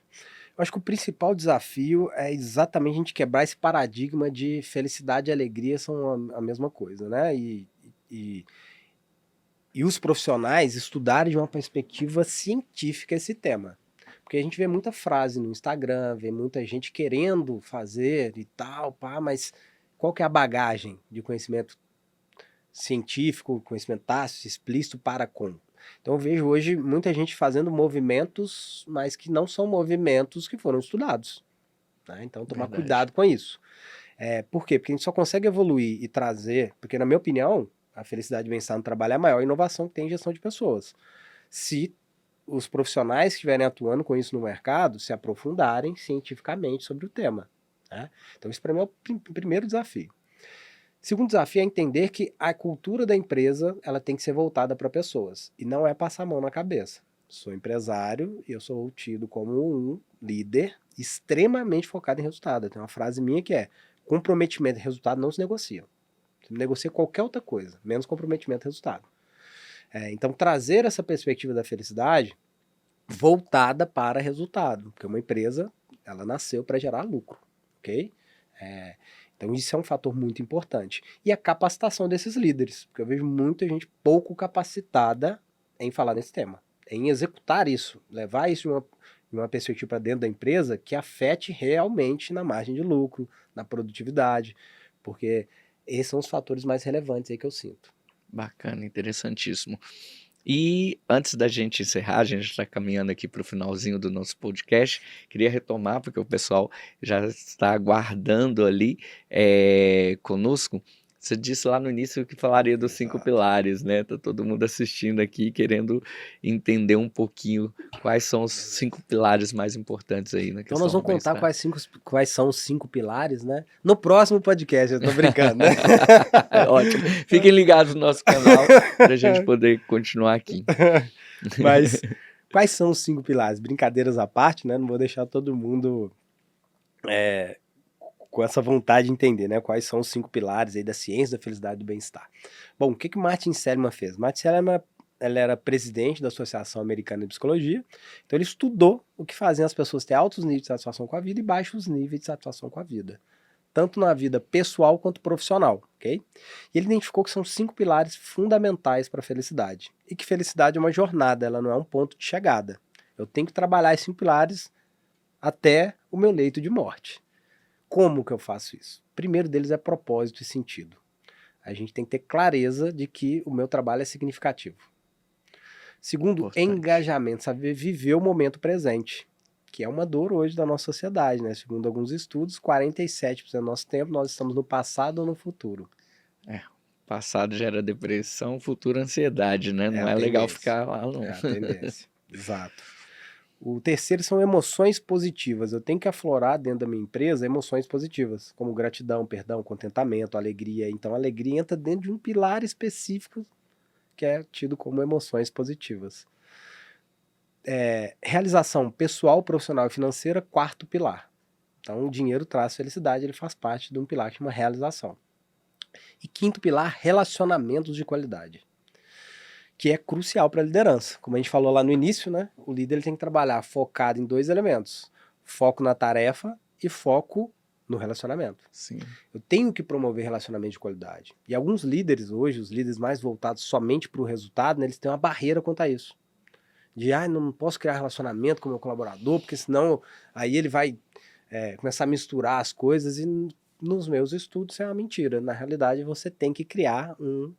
Eu acho que o principal desafio é exatamente a gente quebrar esse paradigma de felicidade e alegria são a mesma coisa, né? E, e os profissionais estudarem de uma perspectiva científica esse tema. Porque a gente vê muita frase no Instagram, vê muita gente querendo fazer e tal, pá, mas qual que é a bagagem de conhecimento científico, conhecimento tácito, explícito para com? Então eu vejo hoje muita gente fazendo movimentos, mas que não são movimentos que foram estudados, né? Então tomar Verdade. cuidado com isso. Por quê? Porque a gente só consegue evoluir e trazer, porque na minha opinião, a felicidade e bem-estar no trabalho é a maior inovação que tem em gestão de pessoas. Se os profissionais que estiverem atuando com isso no mercado se aprofundarem cientificamente sobre o tema, né? Então esse para mim é o primeiro desafio. Segundo desafio é entender que a cultura da empresa ela tem que ser voltada para pessoas e não é passar a mão na cabeça. Sou empresário e eu sou tido como um líder extremamente focado em resultado. Tem uma frase minha que é: comprometimento e resultado não se negociam. Você negocia qualquer outra coisa, menos comprometimento e resultado. Então trazer essa perspectiva da felicidade voltada para resultado, porque uma empresa ela nasceu para gerar lucro, ok? Então isso é um fator muito importante. E a capacitação desses líderes, porque eu vejo muita gente pouco capacitada em falar nesse tema, em executar isso, levar isso de uma perspectiva para dentro da empresa que afete realmente na margem de lucro, na produtividade, porque esses são os fatores mais relevantes aí que eu sinto. Bacana, interessantíssimo. E antes da gente encerrar, a gente está caminhando aqui para o finalzinho do nosso podcast. Queria retomar, porque o pessoal já está aguardando ali conosco. Você disse lá no início que falaria dos 5 Exato. pilares, né? Tá todo mundo assistindo aqui, querendo entender um pouquinho quais são os 5 pilares mais importantes aí na Então nós questão do vamos contar bem-estar. quais são os 5 pilares, né? No próximo podcast, eu tô brincando, né? Ótimo. Fiquem ligados no nosso canal para a gente poder continuar aqui. Mas quais são os 5 pilares? Brincadeiras à parte, né? Não vou deixar todo mundo com essa vontade de entender, né? Quais são os 5 pilares aí da ciência da felicidade e do bem-estar. Bom, o que Martin Seligman fez? Martin Seligman, ele era presidente da Associação Americana de Psicologia, então ele estudou o que faziam as pessoas ter altos níveis de satisfação com a vida e baixos níveis de satisfação com a vida, tanto na vida pessoal quanto profissional, ok? E ele identificou que são 5 pilares fundamentais para a felicidade, e que felicidade é uma jornada, ela não é um ponto de chegada. Eu tenho que trabalhar esses 5 pilares até o meu leito de morte. Como que eu faço isso? O primeiro deles é propósito e sentido. A gente tem que ter clareza de que o meu trabalho é significativo. Segundo, Importante. engajamento, saber viver o momento presente, que é uma dor hoje da nossa sociedade, né? Segundo alguns estudos, 47% do nosso tempo nós estamos no passado ou no futuro. Passado gera depressão, futuro ansiedade, né? Não a é legal tendência. ficar lá, não. É a tendência, exato. O terceiro são emoções positivas. Eu tenho que aflorar dentro da minha empresa emoções positivas, como gratidão, perdão, contentamento, alegria. Então, a alegria entra dentro de um pilar específico que é tido como emoções positivas. Realização pessoal, profissional e financeira, quarto pilar. Então, o dinheiro traz felicidade, ele faz parte de um pilar que chama realização. E quinto pilar, relacionamentos de qualidade, que é crucial para a liderança. Como a gente falou lá no início, né? O líder ele tem que trabalhar focado em 2 elementos: foco na tarefa e foco no relacionamento. Sim. Eu tenho que promover relacionamento de qualidade. E alguns líderes hoje, os líderes mais voltados somente para o resultado, né, eles têm uma barreira quanto a isso. De, não posso criar relacionamento com o meu colaborador, porque senão aí ele vai começar a misturar as coisas, e nos meus estudos isso é uma mentira. Na realidade, você tem que criar um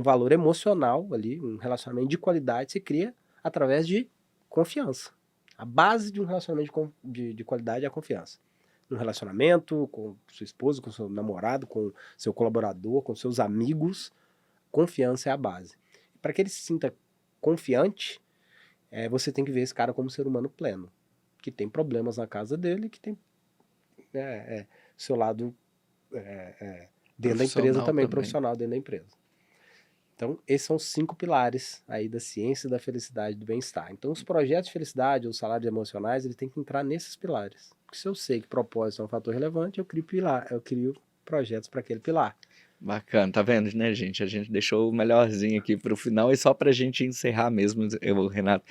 valor emocional ali, um relacionamento de qualidade se cria através de confiança. A base de um relacionamento de qualidade é a confiança. Um relacionamento com sua esposa, com seu namorado, com seu colaborador, com seus amigos, confiança é a base. Para que ele se sinta confiante, você tem que ver esse cara como um ser humano pleno, que tem problemas na casa dele, que tem seu lado dentro da empresa também, profissional dentro da empresa. Então, esses são os 5 pilares aí da ciência da felicidade e do bem-estar. Então, os projetos de felicidade, os salários emocionais, ele tem que entrar nesses pilares. Porque se eu sei que propósito é um fator relevante, eu crio projetos para aquele pilar. Bacana, tá vendo, né, gente? A gente deixou o melhorzinho aqui para o final e só para a gente encerrar mesmo, Renato.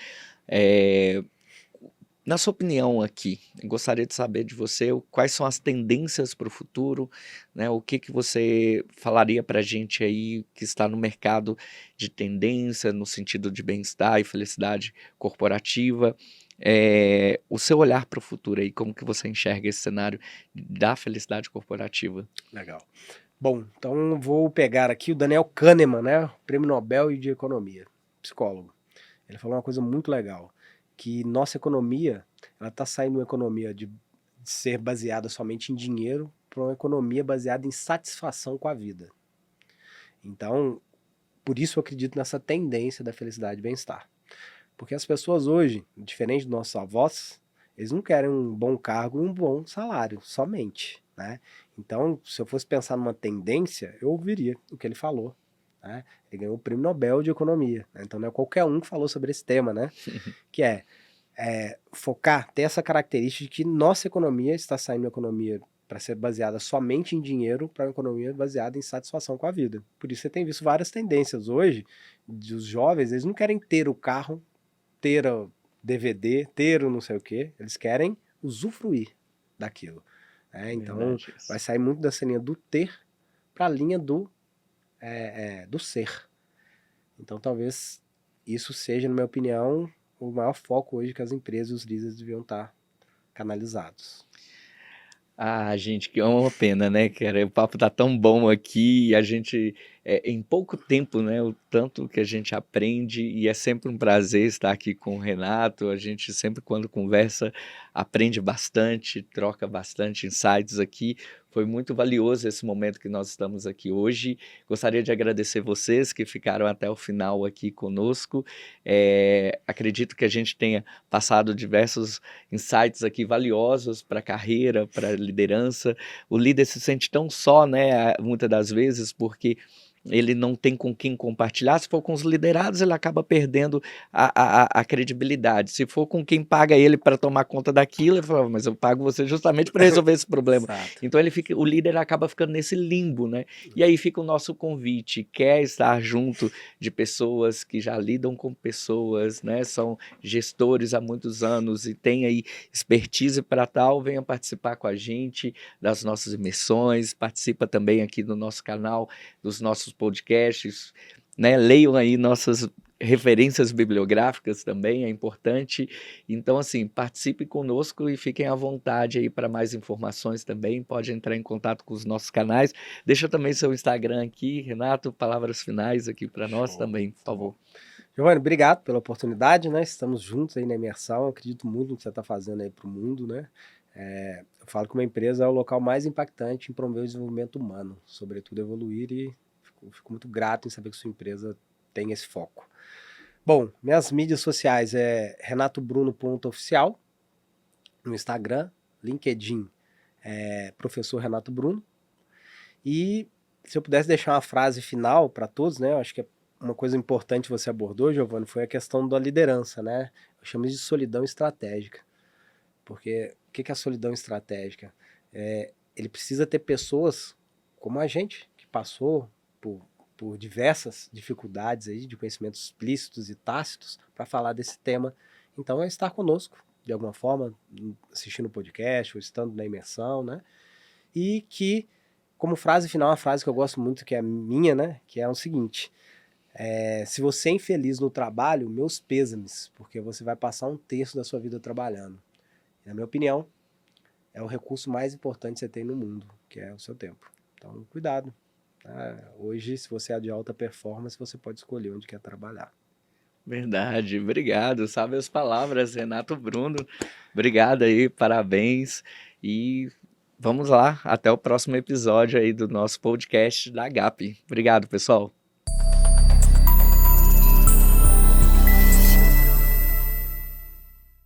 Na sua opinião aqui, eu gostaria de saber de você quais são as tendências para o futuro, né? O que você falaria para a gente aí que está no mercado de tendência no sentido de bem-estar e felicidade corporativa, o seu olhar para o futuro aí, como que você enxerga esse cenário da felicidade corporativa? Legal. Bom, então vou pegar aqui o Daniel Kahneman, né? Prêmio Nobel de Economia, psicólogo. Ele falou uma coisa muito legal, que nossa economia, ela está saindo de uma economia de ser baseada somente em dinheiro para uma economia baseada em satisfação com a vida. Então, por isso eu acredito nessa tendência da felicidade e bem-estar. Porque as pessoas hoje, diferente dos nossos avós, eles não querem um bom cargo e um bom salário, somente, né? Então, se eu fosse pensar numa tendência, eu ouviria o que ele falou, né? Ele ganhou o Prêmio Nobel de Economia, né? Então não é qualquer um que falou sobre esse tema, né? Que focar, ter essa característica de que nossa economia está saindo de uma economia para ser baseada somente em dinheiro para uma economia baseada em satisfação com a vida. Por isso você tem visto várias tendências hoje dos jovens, eles não querem ter o carro, ter o DVD, ter o não sei o quê, eles querem usufruir daquilo. Então, Verdade, vai sair muito dessa linha do ter para a linha do ser. Então, talvez isso seja, na minha opinião, o maior foco hoje que as empresas e os líderes deviam estar canalizados. Ah, gente, que é uma pena, né, cara? O papo tá tão bom aqui e a gente, em pouco tempo, né, o tanto que a gente aprende e é sempre um prazer estar aqui com o Renato. A gente sempre, quando conversa, aprende bastante, troca bastante insights aqui. Foi muito valioso esse momento que nós estamos aqui hoje. Gostaria de agradecer vocês que ficaram até o final aqui conosco. Acredito que a gente tenha passado diversos insights aqui valiosos para a carreira, para a liderança. O líder se sente tão só, né, muitas das vezes, porque ele não tem com quem compartilhar. Se for com os liderados, ele acaba perdendo a credibilidade. Se for com quem paga ele para tomar conta daquilo, ele fala, mas eu pago você justamente para resolver esse problema. Exato. Então o líder acaba ficando nesse limbo, né? E aí fica o nosso convite, quer estar junto de pessoas que já lidam com pessoas, né? São gestores há muitos anos e tem aí expertise para tal, venha participar com a gente das nossas imersões, participa também aqui do nosso canal, dos nossos podcasts, né? Leiam aí nossas referências bibliográficas também, é importante. Então, assim, participe conosco e fiquem à vontade aí para mais informações também. Pode entrar em contato com os nossos canais. Deixa também seu Instagram aqui, Renato, palavras finais aqui para nós também, por favor. Giovanni, obrigado pela oportunidade, né? Estamos juntos aí na imersão. Eu acredito muito no que você está fazendo aí para o mundo, né? Eu falo que uma empresa é o local mais impactante em promover o desenvolvimento humano, sobretudo evoluir, e fico muito grato em saber que sua empresa tem esse foco. Bom, minhas mídias sociais é renatobruno.oficial no Instagram, LinkedIn Professor Renato Bruno. E se eu pudesse deixar uma frase final para todos, né? Eu acho que uma coisa importante que você abordou, Giovanni, foi a questão da liderança, né? Eu chamo de solidão estratégica. Porque o que é a solidão estratégica? Ele precisa ter pessoas como a gente, que passou por diversas dificuldades aí, de conhecimentos explícitos e tácitos, para falar desse tema. Então, é estar conosco, de alguma forma, assistindo o podcast ou estando na imersão, né? E que, como frase final, uma frase que eu gosto muito, que é minha, né? Que é o seguinte: se você é infeliz no trabalho, meus pêsames, porque você vai passar 1/3 da sua vida trabalhando. E, na minha opinião, é o recurso mais importante que você tem no mundo, que é o seu tempo. Então, cuidado. Hoje, se você é de alta performance, você pode escolher onde quer trabalhar. Verdade, obrigado. Sabe as palavras, Renato Bruno. Obrigado aí, parabéns. E vamos lá, até o próximo episódio aí do nosso podcast da GAP. Obrigado, pessoal.